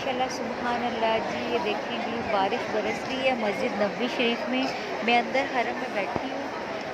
माशाल्लाह सुभान अल्लाह जी, ये देखेंगी बारिश बरस रही है मस्जिद नबवी शरीफ में। मैं अंदर हरम में बैठी हूँ,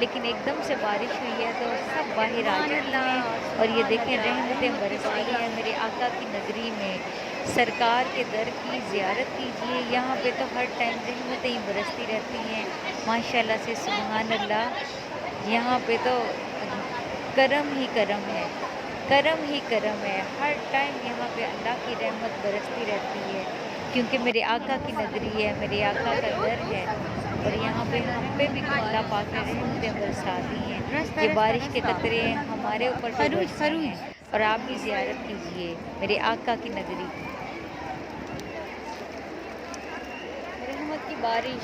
लेकिन एकदम से बारिश हुई है तो सब बाहर आ चुकी हैं और ये देखें रहमतें बरस रही हैं मेरे आका की नगरी में। सरकार के दर की ज़ियारत कीजिए, यहाँ पे तो हर टाइम रहमतें ही बरसती रहती हैं माशाल्लाह से सुभान अल्लाह। यहाँ पे तो करम ही करम है, करम ही करम है। हर टाइम यहाँ पे अल्लाह की रहमत बरसती रहती है, क्योंकि मेरे आका की नगरी है, मेरे आका का दर है और यहाँ पे हम पे भी अल्लाह पाक ने रहमतें बरसा दी हैं। ये बारिश के कतरे हमारे ऊपर भी बरसे हैं और आप भी ज़ियारत कीजिए मेरे आका की नगरी की। रहमत की बारिश।